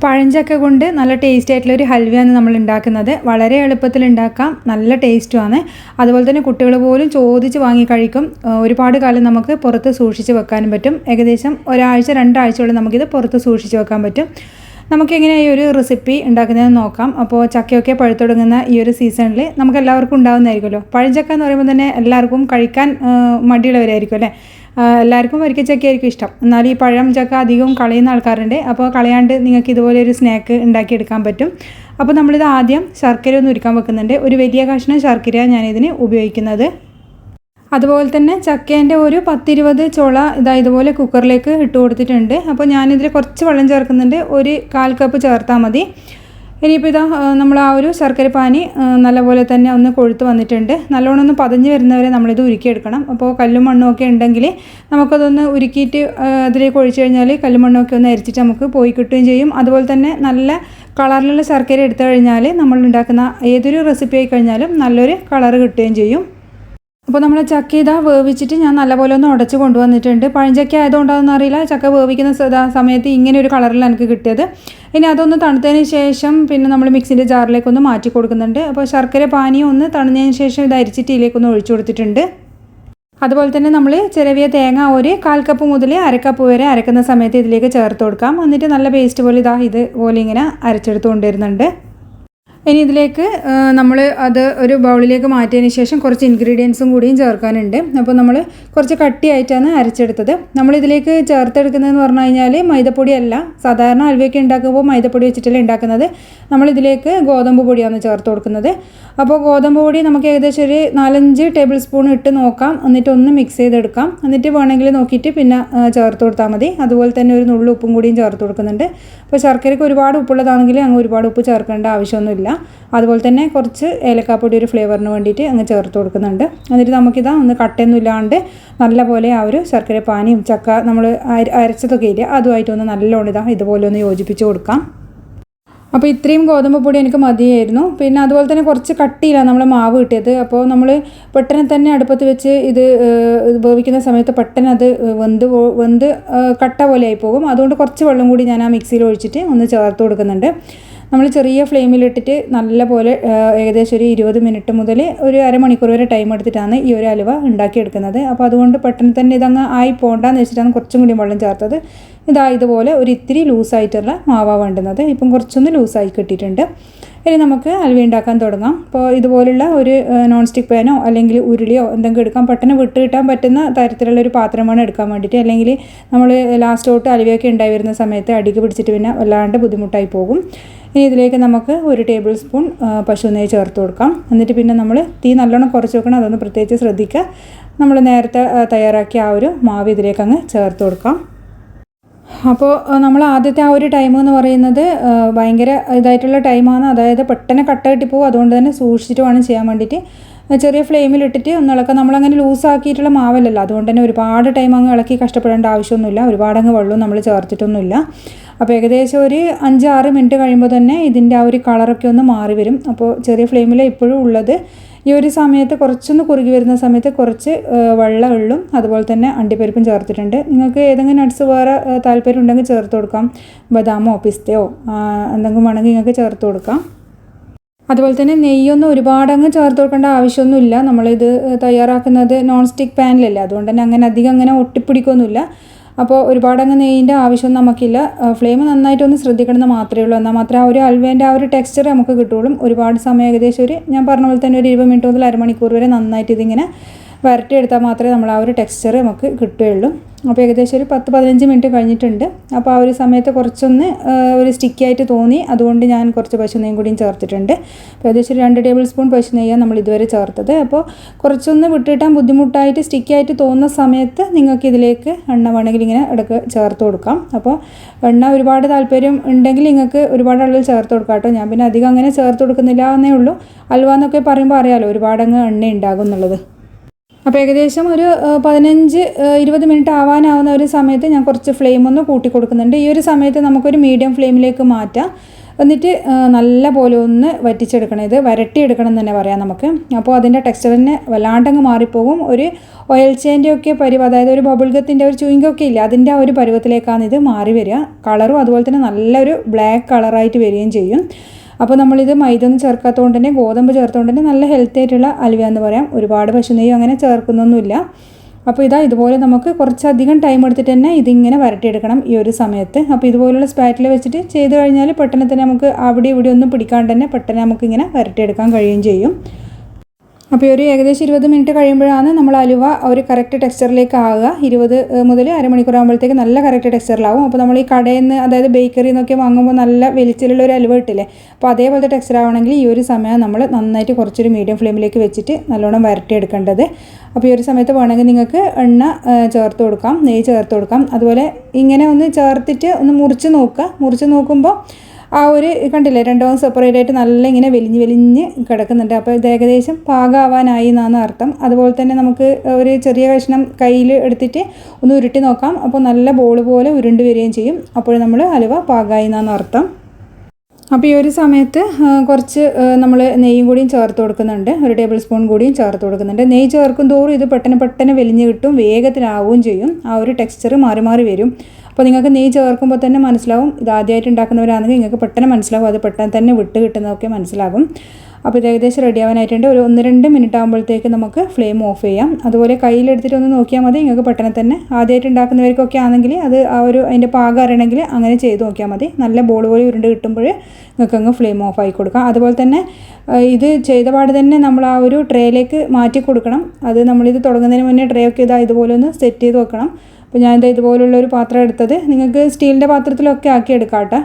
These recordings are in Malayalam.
പഴഞ്ചക്ക കൊണ്ട് നല്ല ടേസ്റ്റി ആയിട്ടുള്ള ഒരു ഹൽവയാണ് നമ്മൾ ഉണ്ടാക്കുന്നത്. വളരെ എളുപ്പത്തിൽ ഉണ്ടാക്കാം, നല്ല ടേസ്റ്റുമാണ്. അതുപോലെ തന്നെ കുട്ടികൾ പോലും ചോദിച്ച് വാങ്ങി കഴിക്കും. ഒരുപാട് കാലം നമുക്ക് പുറത്ത് സൂക്ഷിച്ച് വെക്കാനും പറ്റും. ഏകദേശം ഒരാഴ്ച 2 ആഴ്ചയോളം നമുക്കിത് പുറത്ത് സൂക്ഷിച്ച് വെക്കാൻ പറ്റും. നമുക്കെങ്ങനെ ഈ ഒരു റെസിപ്പി ഉണ്ടാക്കുന്നതെന്ന് നോക്കാം. അപ്പോൾ ചക്കയൊക്കെ പഴുത്തുടങ്ങുന്ന ഈ ഒരു സീസണിൽ നമുക്ക് എല്ലാവർക്കും ഉണ്ടാകുന്നതായിരിക്കുമല്ലോ. പഴഞ്ചക്ക എന്ന് പറയുമ്പോൾ തന്നെ എല്ലാവർക്കും കഴിക്കാൻ മടിയുള്ളവരായിരിക്കും അല്ലേ. എല്ലാവർക്കും വരിക്കച്ചക്കയായിരിക്കും ഇഷ്ടം. എന്നാൽ ഈ പഴം ചക്ക അധികവും കളയുന്ന ആൾക്കാരുണ്ട്. അപ്പോൾ കളയാണ്ട് നിങ്ങൾക്ക് ഇതുപോലെ ഒരു സ്നാക്ക് ഉണ്ടാക്കിയെടുക്കാൻ പറ്റും. അപ്പോൾ നമ്മളിത് ആദ്യം ശർക്കര ഒന്ന് ഉരുക്കാൻ വെക്കുന്നുണ്ട്. ഒരു വലിയ കഷ്ണം ശർക്കര ഞാനിതിന് ഉപയോഗിക്കുന്നത്. അതുപോലെ തന്നെ ചക്കേൻ്റെ ഒരു 10-20 ചുള ഇതുപോലെ കുക്കറിലേക്ക് ഇട്ട് കൊടുത്തിട്ടുണ്ട്. അപ്പോൾ ഞാനിതിൽ കുറച്ച് വെള്ളം ചേർക്കുന്നുണ്ട്. ഒരു 1/4 കപ്പ് ചേർത്താൽ മതി. ഇനിയിപ്പോൾ നമ്മൾ ആ ഒരു ശർക്കര പാനി നല്ലപോലെ തന്നെ ഒന്ന് കൊഴുത്ത് വന്നിട്ടുണ്ട്. നല്ലോണം ഒന്ന് പതഞ്ഞ് വരുന്നവരെ നമ്മളിത് ഉരുക്കിയെടുക്കണം. അപ്പോൾ കല്ലും മണ്ണും ഒക്കെ ഉണ്ടെങ്കിൽ നമുക്കതൊന്ന് ഉരുക്കിയിട്ട് അതിലേക്ക് ഒഴിച്ചു കഴിഞ്ഞാൽ കല്ലും മണ്ണൊക്കെ ഒന്ന് അരിച്ചിട്ട് നമുക്ക് പോയി കിട്ടുകയും ചെയ്യും. അതുപോലെ തന്നെ നല്ല കളറിലുള്ള ശർക്കര എടുത്തു കഴിഞ്ഞാൽ നമ്മൾ ഉണ്ടാക്കുന്ന ഏതൊരു റെസിപ്പി ആയി കഴിഞ്ഞാലും നല്ലൊരു കളറ് കിട്ടുകയും ചെയ്യും. അപ്പോൾ നമ്മൾ ചക്ക വേവിച്ചിട്ട് ഞാൻ നല്ലപോലെ ഒന്ന് ഉടച്ച് കൊണ്ടുവന്നിട്ടുണ്ട്. പഴഞ്ചക്ക ആയതുകൊണ്ടാണെന്ന് അറിയില്ല, ചക്ക വേവിക്കുന്ന സമയത്ത് ഇങ്ങനെ ഒരു കളറിൽ എനിക്ക് കിട്ടിയത്. ഇനി അതൊന്ന് തണുത്തതിന് ശേഷം പിന്നെ നമ്മൾ മിക്സിൻ്റെ ജാറിലേക്കൊന്ന് മാറ്റി കൊടുക്കുന്നുണ്ട്. അപ്പോൾ ശർക്കര പാനിയും ഒന്ന് തണുന്നതിന് ശേഷം ഇത് അരിച്ചിട്ട് ഇതിലേക്കൊന്ന് ഒഴിച്ചു കൊടുത്തിട്ടുണ്ട്. അതുപോലെ തന്നെ നമ്മൾ ചിരവിയ തേങ്ങ ഒരു 1/4 കപ്പ് മുതൽ 1/2 കപ്പ് വരെ അരക്കുന്ന സമയത്ത് ഇതിലേക്ക് ചേർത്ത് കൊടുക്കാം. എന്നിട്ട് നല്ല പേസ്റ്റ് പോലെ ഇതുപോലെ ഇങ്ങനെ അരച്ചെടുത്ത് കൊണ്ടുവരുന്നുണ്ട്. ഇനി ഇതിലേക്ക് നമ്മൾ അത് ഒരു ബൗളിലേക്ക് മാറ്റിയതിന് ശേഷം കുറച്ച് ഇൻഗ്രീഡിയൻസും കൂടിയും ചേർക്കാനുണ്ട്. അപ്പോൾ നമ്മൾ കുറച്ച് കട്ടിയായിട്ടാണ് അരച്ചെടുത്തത്. നമ്മളിതിലേക്ക് ചേർത്തെടുക്കുന്നതെന്ന് പറഞ്ഞു കഴിഞ്ഞാൽ മൈദപ്പൊടിയല്ല. സാധാരണ ഹൽവയൊക്കെ ഉണ്ടാക്കുമ്പോൾ മൈദപ്പൊടി വെച്ചിട്ടല്ലേ ഉണ്ടാക്കുന്നത്. നമ്മളിതിലേക്ക് ഗോതമ്പ് പൊടിയാണ് ചേർത്ത് കൊടുക്കുന്നത്. അപ്പോൾ ഗോതമ്പ് പൊടി നമുക്ക് ഏകദേശം ഒരു 4-5 ടേബിൾ സ്പൂൺ ഇട്ട് നോക്കാം. എന്നിട്ട് ഒന്ന് മിക്സ് ചെയ്തെടുക്കാം. എന്നിട്ട് വേണമെങ്കിൽ നോക്കിയിട്ട് പിന്നെ ചേർത്ത് കൊടുത്താൽ മതി. അതുപോലെ തന്നെ ഒരു നുള്ളു ഉപ്പും കൂടിയും ചേർത്ത് കൊടുക്കുന്നുണ്ട്. അപ്പോൾ ശർക്കരയ്ക്ക് ഒരുപാട് ഉപ്പുള്ളതാണെങ്കിൽ അങ്ങ് ഒരുപാട് ഉപ്പ് ചേർക്കേണ്ട ആവശ്യമൊന്നുമില്ല. അതുപോലെ തന്നെ കുറച്ച് ഏലക്കാപ്പൊടി ഒരു ഫ്ലേവറിന് വേണ്ടിയിട്ട് അങ്ങ് ചേർത്ത് കൊടുക്കുന്നുണ്ട്. എന്നിട്ട് നമുക്കിതൊന്ന് കട്ടയൊന്നും ഇല്ലാണ്ട് നല്ലപോലെ ആ ഒരു ശർക്കര പാനിയും ചക്ക നമ്മൾ അരച്ചതൊക്കെ ഇല്ല അതുമായിട്ടൊന്ന് നല്ലോണം ഇതുപോലെ ഒന്ന് യോജിപ്പിച്ച് കൊടുക്കാം. അപ്പോൾ ഇത്രയും ഗോതമ്പ് പൊടി എനിക്ക് മതിയായിരുന്നു. പിന്നെ അതുപോലെ തന്നെ കുറച്ച് കട്ടിയിലാണ് നമ്മൾ മാവ് കിട്ടിയത്. അപ്പോൾ നമ്മൾ പെട്ടെന്ന് തന്നെ അടുപ്പത്ത് വെച്ച് ഇത് വേവിക്കുന്ന സമയത്ത് പെട്ടെന്ന് അത് വെന്ത് കട്ട പോലെ ആയി പോകും. അതുകൊണ്ട് കുറച്ച് വെള്ളം കൂടി ഞാൻ ആ മിക്സിയിൽ ഒഴിച്ചിട്ട് ഒന്ന് ചേർത്ത് കൊടുക്കുന്നുണ്ട്. നമ്മൾ ചെറിയ ഫ്ലെയിമിലിട്ടിട്ട് നല്ലപോലെ ഏകദേശം ഒരു 20 മിനിറ്റ് മുതൽ ഒരു അരമണിക്കൂർ വരെ ടൈം എടുത്തിട്ടാണ് ഈ ഒരു ഹലുവ ഉണ്ടാക്കിയെടുക്കുന്നത്. അപ്പോൾ അതുകൊണ്ട് പെട്ടെന്ന് തന്നെ ഇതങ്ങ് ആയി പോകണ്ടെന്ന് വെച്ചിട്ടാണ് കുറച്ചും കൂടി വെള്ളം ചേർത്തത്. ഇതുപോലെ ഒരു ഇത്തിരി ലൂസായിട്ടുള്ള മാവാണ് വേണ്ടുന്നത്. ഇപ്പം കുറച്ചൊന്ന് ലൂസായി കിട്ടിയിട്ടുണ്ട്. ഇനി നമുക്ക് ഹൽവ ഉണ്ടാക്കാൻ തുടങ്ങാം. അപ്പോൾ ഇതുപോലുള്ള ഒരു നോൺ സ്റ്റിക്ക് പാനോ അല്ലെങ്കിൽ ഉരുളിയോ എന്തെങ്കിലും എടുക്കാം. പെട്ടെന്ന് വിട്ട് കിട്ടാൻ പറ്റുന്ന തരത്തിലുള്ള ഒരു പാത്രം വേണം എടുക്കാൻ വേണ്ടിയിട്ട്. അല്ലെങ്കിൽ നമ്മൾ ലാസ്റ്റ് തൊട്ട് ഹൽവയൊക്കെ ഉണ്ടായി വരുന്ന സമയത്ത് അടിക്ക് പിടിച്ചിട്ട് പിന്നെ വല്ലാണ്ട് ബുദ്ധിമുട്ടായി പോകും. ഇനി ഇതിലേക്ക് നമുക്ക് 1 ടേബിൾ സ്പൂൺ പശു നെയ്യ് ചേർത്ത് കൊടുക്കാം. എന്നിട്ട് പിന്നെ നമ്മൾ തീ നല്ലോണം കുറച്ച് വെക്കണം. അതൊന്ന് പ്രത്യേകിച്ച് ശ്രദ്ധിക്കുക. നമ്മൾ നേരത്തെ തയ്യാറാക്കിയ ആ ഒരു മാവ് ഇതിലേക്ക് അങ്ങ് ചേർത്ത് കൊടുക്കാം. അപ്പോൾ നമ്മൾ ആദ്യത്തെ ആ ഒരു ടൈം എന്ന് പറയുന്നത് ഭയങ്കര ഇതായിട്ടുള്ള ടൈമാണ്. അതായത് പെട്ടെന്ന് കട്ട കെട്ടിപ്പോവും. അതുകൊണ്ട് തന്നെ സൂക്ഷിച്ചിട്ട് വേണം ചെയ്യാൻ വേണ്ടിയിട്ട്. ചെറിയ ഫ്ലെയിമിലിട്ടിട്ട് ഒന്ന് ഇളക്കുക. നമ്മളങ്ങനെ ലൂസാക്കിയിട്ടുള്ള മാവല്ലല്ലോ, അതുകൊണ്ട് തന്നെ ഒരുപാട് ടൈം അങ്ങ് ഇളക്കി കഷ്ടപ്പെടേണ്ട ആവശ്യമൊന്നുമില്ല. ഒരുപാടങ്ങ് വെള്ളവും നമ്മൾ ചേർത്തിട്ടൊന്നുമില്ല. അപ്പോൾ ഏകദേശം ഒരു 5-6 മിനിറ്റ് കഴിയുമ്പോൾ തന്നെ ഇതിൻ്റെ ആ ഒരു കളറൊക്കെ ഒന്ന് മാറി വരും. അപ്പോൾ ചെറിയ ഫ്ലെയിമിൽ ഇപ്പോഴും ഉള്ളത്. ഈ ഒരു സമയത്ത് കുറച്ചൊന്ന് കുറുകി വരുന്ന സമയത്ത് കുറച്ച് വെള്ളവും അതുപോലെ തന്നെ അണ്ടിപ്പരിപ്പും ചേർത്തിട്ടുണ്ട്. നിങ്ങൾക്ക് ഏതെങ്കിലും നട്ട്സ് വേറെ താല്പര്യം ഉണ്ടെങ്കിൽ ചേർത്ത് കൊടുക്കാം. ബദാമോ പിസ്തയോ എന്തെങ്കിലും വേണമെങ്കിൽ നിങ്ങൾക്ക് ചേർത്ത് കൊടുക്കാം. അതുപോലെ തന്നെ നെയ്യൊന്നും ഒരുപാടങ്ങ് ചേർത്ത് കൊടുക്കേണ്ട ആവശ്യമൊന്നുമില്ല. നമ്മളിത് തയ്യാറാക്കുന്നത് നോൺ സ്റ്റിക്ക് പാനിലല്ലേ, അതുകൊണ്ട് തന്നെ അങ്ങനെ ഒട്ടിപ്പിടിക്കൊന്നുമില്ല. അപ്പോൾ ഒരുപാടങ്ങ് നെയ്യിൻ്റെ ആവശ്യമൊന്നും നമുക്കില്ല. ഫ്ലെയിം നന്നായിട്ടൊന്ന് ശ്രദ്ധിക്കണമെന്ന് മാത്രമേ ഉള്ളൂ. എന്നാൽ മാത്രമേ ആ ഒരു ഹൽവേൻ്റെ ആ ഒരു ടെക്സ്ചർ നമുക്ക് കിട്ടുള്ളൂ. ഒരുപാട് സമയം ഏകദേശം ഞാൻ പറഞ്ഞ പോലെ തന്നെ ഒരു 20 മിനിറ്റ് മുതൽ അരമണിക്കൂർ വരെ നന്നായിട്ട് ഇതിങ്ങനെ വരട്ടിയെടുത്താൽ മാത്രമേ നമ്മൾ ആ ഒരു ടെക്സ്ചർ നമുക്ക് കിട്ടുകയുള്ളൂ. അപ്പോൾ ഏകദേശം ഒരു 10-15 മിനിറ്റ് കഴിഞ്ഞിട്ടുണ്ട്. അപ്പോൾ ആ ഒരു സമയത്ത് കുറച്ചൊന്ന് ഒരു സ്റ്റിക്കി ആയിട്ട് തോന്നി. അതുകൊണ്ട് ഞാൻ കുറച്ച് പശു നെയ്യും കൂടിയും ചേർത്തിട്ടുണ്ട്. അപ്പോൾ ഏകദേശം 2 ടേബിൾ സ്പൂൺ പശു നെയ്യാണ് നമ്മൾ ഇതുവരെ ചേർത്തത്. അപ്പോൾ കുറച്ചൊന്ന് വിട്ടിട്ടാൻ ബുദ്ധിമുട്ടായിട്ട് സ്റ്റിക്കി ആയിട്ട് തോന്നുന്ന സമയത്ത് നിങ്ങൾക്ക് ഇതിലേക്ക് എണ്ണ വേണമെങ്കിൽ ഇങ്ങനെ ഇടയ്ക്ക് ചേർത്ത് കൊടുക്കാം. അപ്പോൾ എണ്ണ ഒരുപാട് താല്പര്യം ഉണ്ടെങ്കിൽ നിങ്ങൾക്ക് ഒരുപാട് അളവിൽ ചേർത്ത് കൊടുക്കാം കേട്ടോ. ഞാൻ പിന്നെ അധികം അങ്ങനെ ചേർത്ത് കൊടുക്കുന്നില്ല എന്നേ ഉള്ളൂ. ഹൽവ എന്നൊക്കെ പറയുമ്പോൾ അറിയാമല്ലോ ഒരുപാടങ്ങ് എണ്ണ ഉണ്ടാകും എന്നുള്ളത്. അപ്പോൾ ഏകദേശം ഒരു 15-20 മിനിറ്റ് ആവാനാവുന്ന ഒരു സമയത്ത് ഞാൻ കുറച്ച് ഫ്ലെയിം ഒന്ന് കൂട്ടി കൊടുക്കുന്നുണ്ട്. ഈ ഒരു സമയത്ത് നമുക്കൊരു മീഡിയം ഫ്ലെയിമിലേക്ക് മാറ്റാം. എന്നിട്ട് നല്ല പോലെ ഒന്ന് വറ്റിച്ചെടുക്കണം. ഇത് വരട്ടിയെടുക്കണം എന്ന് തന്നെ പറയാം നമുക്ക്. അപ്പോൾ അതിൻ്റെ ടെക്സ്ചറിന് വല്ലാണ്ടങ്ങ് മാറിപ്പോകും. ഒരു ഓയിൽ ചേൻ്റെയൊക്കെ പരുവം, അതായത് ഒരു ബബിൾഗത്തിൻ്റെ ഒരു ചുയിങ്ങൊക്കെ ഇല്ല, അതിൻ്റെ ആ ഒരു പരുവത്തിലേക്കാണ് ഇത് മാറി വരിക. കളറും അതുപോലെ തന്നെ നല്ലൊരു ബ്ലാക്ക് കളറായിട്ട് വരികയും ചെയ്യും. അപ്പോൾ നമ്മളിത് മൈദ ഒന്നും ചേർക്കാത്തതുകൊണ്ട് തന്നെ, ഗോതമ്പ് ചേർത്തുകൊണ്ട് തന്നെ നല്ല ഹെൽത്തി ആയിട്ടുള്ള ഹൽവ എന്ന് പറയാം. ഒരുപാട് പശുനെയ്യും അങ്ങനെ ചേർക്കുന്നൊന്നുമില്ല. അപ്പോൾ ഇതുപോലെ നമുക്ക് കുറച്ചധികം ടൈം എടുത്തിട്ട് തന്നെ ഇതിങ്ങനെ വരട്ടിയെടുക്കണം ഈ ഒരു സമയത്ത്. അപ്പോൾ ഇതുപോലുള്ള സ്പാറ്റിൽ വെച്ചിട്ട് ചെയ്ത് കഴിഞ്ഞാൽ പെട്ടെന്ന് തന്നെ നമുക്ക് അവിടെ ഇവിടെ ഒന്നും പിടിക്കാണ്ട് തന്നെ പെട്ടെന്ന് നമുക്കിങ്ങനെ വരട്ടിയെടുക്കാൻ കഴിയുകയും ചെയ്യും. അപ്പോൾ ഒരു ഏകദേശം 20 മിനിറ്റ് കഴിയുമ്പോഴാണ് നമ്മൾ അലുവ ഒരു കറക്റ്റ് ടെക്സ്ചറിലേക്ക് ആകുക. 20 മുതൽ അരമണിക്കൂർ ആകുമ്പോഴത്തേക്ക് നല്ല കറക്റ്റ് ടെക്സ്ചറിലാവും. അപ്പോൾ നമ്മൾ ഈ കടയിൽ നിന്ന്, അതായത് ബേക്കറിയിൽ നിന്നൊക്കെ വാങ്ങുമ്പോൾ നല്ല വെളിച്ചിലുള്ള ഒരു അലുവ കിട്ടില്ലേ, അപ്പോൾ അതേപോലത്തെ ടെക്സ്ചർ ആവണമെങ്കിൽ ഈ ഒരു സമയം നമ്മൾ നന്നായിട്ട് കുറച്ചൊരു മീഡിയം ഫ്ലെയിമിലേക്ക് വെച്ചിട്ട് നല്ലോണം വരട്ടിയെടുക്കേണ്ടത്. അപ്പോൾ ഈ ഒരു സമയത്ത് വേണമെങ്കിൽ നിങ്ങൾക്ക് എണ്ണ ചേർത്ത് കൊടുക്കാം, നെയ്യ് ചേർത്ത് കൊടുക്കാം. അതുപോലെ ഇങ്ങനെ ഒന്ന് ചേർത്തിട്ട് ഒന്ന് മുറിച്ച് നോക്കുമ്പോൾ ആ ഒരു കണ്ടില്ലേ, രണ്ടും സെപ്പറേറ്റ് ആയിട്ട് നല്ല ഇങ്ങനെ വലിഞ്ഞ് കിടക്കുന്നുണ്ട്. അപ്പോൾ ഇത് ഏകദേശം പാകമാവാനായി എന്നാണ് അർത്ഥം. അതുപോലെ തന്നെ നമുക്ക് ഒരു ചെറിയ കഷ്ണം കയ്യിൽ എടുത്തിട്ട് ഒന്ന് ഉരുട്ടി നോക്കാം. അപ്പോൾ നല്ല ബോൾ പോലെ ഉരുണ്ട് വരികയും ചെയ്യും. അപ്പോൾ നമ്മൾ ഹലുവ പാകമായി എന്നാണ് അർത്ഥം. അപ്പോൾ ഈ ഒരു സമയത്ത് കുറച്ച് നമ്മൾ നെയ്യും കൂടിയും ചേർത്ത് കൊടുക്കുന്നുണ്ട്. ഒരു ടേബിൾ സ്പൂൺ കൂടിയും ചേർത്ത് കൊടുക്കുന്നുണ്ട്. നെയ്യ് ചേർക്കും തോറും ഇത് പെട്ടെന്ന് വെലിഞ്ഞ് കിട്ടും, വേഗത്തിലാവുകയും ചെയ്യും. ആ ഒരു ടെക്സ്ചർ മാറി വരും. അപ്പോൾ നിങ്ങൾക്ക് നെയ്യ് ചേർക്കുമ്പോൾ തന്നെ മനസ്സിലാവും. ഇത് ആദ്യമായിട്ട് ഉണ്ടാക്കുന്നവരാണെങ്കിൽ നിങ്ങൾക്ക് പെട്ടെന്ന് മനസ്സിലാവും, അത് പെട്ടെന്ന് തന്നെ വിട്ട് കിട്ടുന്നതൊക്കെ മനസ്സിലാകും. അപ്പോൾ ഇത് ഏകദേശം റെഡി ആവാനായിട്ടുണ്ട്. ഒരു 1-2 മിനിറ്റ് ആകുമ്പോഴത്തേക്ക് നമുക്ക് ഫ്ലെയിം ഓഫ് ചെയ്യാം. അതുപോലെ കയ്യിലെടുത്തിട്ട് ഒന്ന് നോക്കിയാൽ മതി. നിങ്ങൾക്ക് പെട്ടെന്ന് തന്നെ ആദ്യമായിട്ട് ഉണ്ടാക്കുന്നവർക്കൊക്കെ ആണെങ്കിൽ അത് അതിൻ്റെ പാകം അറിയണമെങ്കിൽ അങ്ങനെ ചെയ്ത് നോക്കിയാൽ മതി. നല്ല ബോൾ പോലെ ഉരുണ്ട് കിട്ടുമ്പോൾ നിങ്ങൾക്ക് അങ്ങ് ഫ്ലെയിം ഓഫ് ആയി കൊടുക്കാം. അതുപോലെ തന്നെ ഇത് ചെയ്ത പാട് തന്നെ നമ്മൾ ആ ഒരു ട്രേയിലേക്ക് മാറ്റി കൊടുക്കണം. അത് നമ്മളിത് തുടങ്ങുന്നതിന് മുന്നേ ട്രേ ഒക്കെ ഇതുപോലെ ഒന്ന് സെറ്റ് ചെയ്ത് വെക്കണം. അപ്പോൾ ഞാൻ ഇതുപോലുള്ളൊരു പാത്രം എടുത്തത്, നിങ്ങൾക്ക് സ്റ്റീലിൻ്റെ പാത്രത്തിലൊക്കെ ആക്കി എടുക്കാം കേട്ടോ.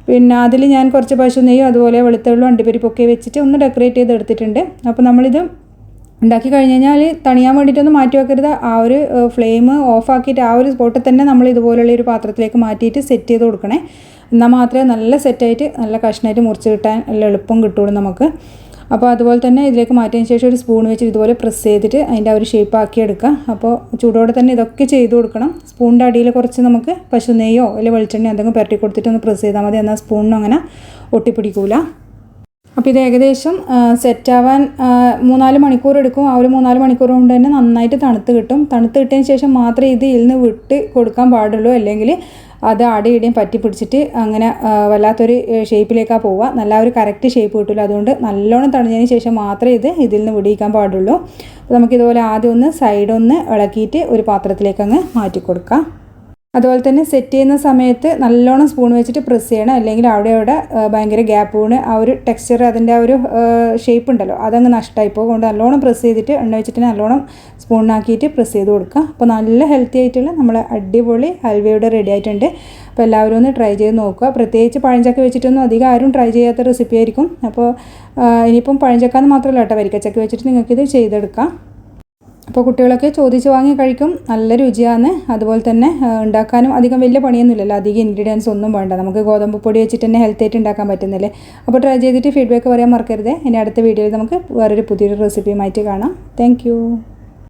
പിന്നെ അതിൽ ഞാൻ കുറച്ച് പശു നെയ്യും അതുപോലെ വെളുത്തുള്ളും അണ്ടിപ്പരിപ്പൊക്കെ വെച്ചിട്ട് ഒന്ന് ഡെക്കറേറ്റ് ചെയ്ത് എടുത്തിട്ടുണ്ട്. അപ്പോൾ നമ്മളിത് ഉണ്ടാക്കി കഴിഞ്ഞ് കഴിഞ്ഞാൽ തണിയാൻ വേണ്ടിയിട്ടൊന്നും മാറ്റി വെക്കരുത്. ആ ഒരു ഫ്ലെയിം ഓഫാക്കിയിട്ട് ആ ഒരു സ്പോട്ടിൽ തന്നെ നമ്മൾ ഇതുപോലുള്ള ഒരു പാത്രത്തിലേക്ക് മാറ്റിയിട്ട് സെറ്റ് ചെയ്ത് കൊടുക്കണേ. എന്നാൽ മാത്രമേ നല്ല സെറ്റായിട്ട് നല്ല കഷ്ണമായിട്ട് മുറിച്ച് കിട്ടാൻ നല്ല എളുപ്പം കിട്ടുള്ളൂ നമുക്ക്. അപ്പോൾ അതുപോലെ തന്നെ ഇതിലേക്ക് മാറ്റിയതിന് ശേഷം ഒരു സ്പൂൺ വെച്ച് ഇതുപോലെ പ്രസ് ചെയ്തിട്ട് അതിൻ്റെ ആ ഒരു ഷേപ്പ് ആക്കി എടുക്കുക. അപ്പോൾ ചൂടോടെ തന്നെ ഇതൊക്കെ ചെയ്ത് കൊടുക്കണം. സ്പൂണിൻ്റെ അടിയിൽ കുറച്ച് നമുക്ക് പശു നെയ്യോ അല്ലെങ്കിൽ വെളിച്ചെണ്ണയോ എന്തെങ്കിലും പുരട്ടി കൊടുത്തിട്ട് ഒന്ന് പ്രസ് ചെയ്താൽ മതി. എന്നാൽ സ്പൂണിനും അങ്ങനെ ഒട്ടിപ്പിടിക്കൂല. അപ്പോൾ ഇത് ഏകദേശം സെറ്റാവാൻ 3-4 മണിക്കൂർ എടുക്കും. ആ ഒരു 3-4 മണിക്കൂർ കൊണ്ട് തന്നെ നന്നായിട്ട് തണുത്ത് കിട്ടും. തണുത്ത് കിട്ടിയതിന് ശേഷം മാത്രമേ ഇത് ഇതിൽ നിന്ന് വിട്ട് കൊടുക്കാൻ പാടുള്ളൂ. അല്ലെങ്കിൽ അത് അടിയിടിയും പറ്റി പിടിച്ചിട്ട് അങ്ങനെ വല്ലാത്തൊരു ഷേപ്പിലേക്കാണ് പോവുക. നല്ല ഒരു കറക്റ്റ് ഷേപ്പ് കിട്ടില്ല. അതുകൊണ്ട് നല്ലോണം തണിഞ്ഞതിന് ശേഷം മാത്രമേ ഇതിൽ നിന്ന് വിടിയിക്കാൻ പാടുള്ളൂ. അപ്പോൾ നമുക്കിതുപോലെ ആദ്യം ഒന്ന് സൈഡൊന്ന് ഇളക്കിയിട്ട് ഒരു പാത്രത്തിലേക്ക് അങ്ങ് മാറ്റി കൊടുക്കാം. അതുപോലെ തന്നെ സെറ്റ് ചെയ്യുന്ന സമയത്ത് നല്ലോണം സ്പൂൺ വെച്ചിട്ട് പ്രസ് ചെയ്യണം. അല്ലെങ്കിൽ അവിടെ ഭയങ്കര ഗ്യാപ്പ് വീണ് ആ ഒരു ടെക്സ്ചർ, അതിൻ്റെ ആ ഒരു ഷേപ്പ് ഉണ്ടല്ലോ, അതങ്ങ് നഷ്ടമായി പോകും. കൊണ്ട് നല്ലോണം പ്രസ് ചെയ്തിട്ട് എണ്ണ വെച്ചിട്ട് നല്ലോണം സ്പൂണിനാക്കിയിട്ട് പ്രസ് ചെയ്ത് കൊടുക്കുക. അപ്പോൾ നല്ല ഹെൽത്തി ആയിട്ടുള്ള നമ്മൾ അടിപൊളി ഹൽവയുടെ റെഡി ആയിട്ടുണ്ട്. അപ്പോൾ എല്ലാവരും ഒന്ന് ട്രൈ ചെയ്ത് നോക്കുക. പ്രത്യേകിച്ച് പഴഞ്ചക്ക വെച്ചിട്ടൊന്നും അധികം ആരും ട്രൈ ചെയ്യാത്ത റെസിപ്പി ആയിരിക്കും. അപ്പോൾ ഇനിയിപ്പം പഴഞ്ചക്കാന്ന് മാത്രമല്ല കേട്ടോ, വരിക്കച്ചക്ക വെച്ചിട്ട് നിങ്ങൾക്കിത് ചെയ്തെടുക്കാം. അപ്പോൾ കുട്ടികളൊക്കെ ചോദിച്ച് വാങ്ങി കഴിക്കും. നല്ല രുചിയാണ്. അതുപോലെ തന്നെ ഉണ്ടാക്കാനും അധികം വലിയ പണിയൊന്നുമില്ലല്ലോ, അധികം ഇൻഗ്രീഡിയൻസ് ഒന്നും വേണ്ട. നമുക്ക് ഗോതമ്പ് പൊടി വെച്ചിട്ട് തന്നെ ഹെൽത്തി ആയിട്ട് ഉണ്ടാക്കാൻ പറ്റുന്നില്ലേ. അപ്പോൾ ട്രൈ ചെയ്തിട്ട് ഫീഡ്ബാക്ക് പറയാൻ മറക്കരുത്. ഇനി അടുത്ത വീഡിയോയിൽ നമുക്ക് വേറൊരു പുതിയൊരു റെസിപ്പിയുമായിട്ട് കാണാം. താങ്ക്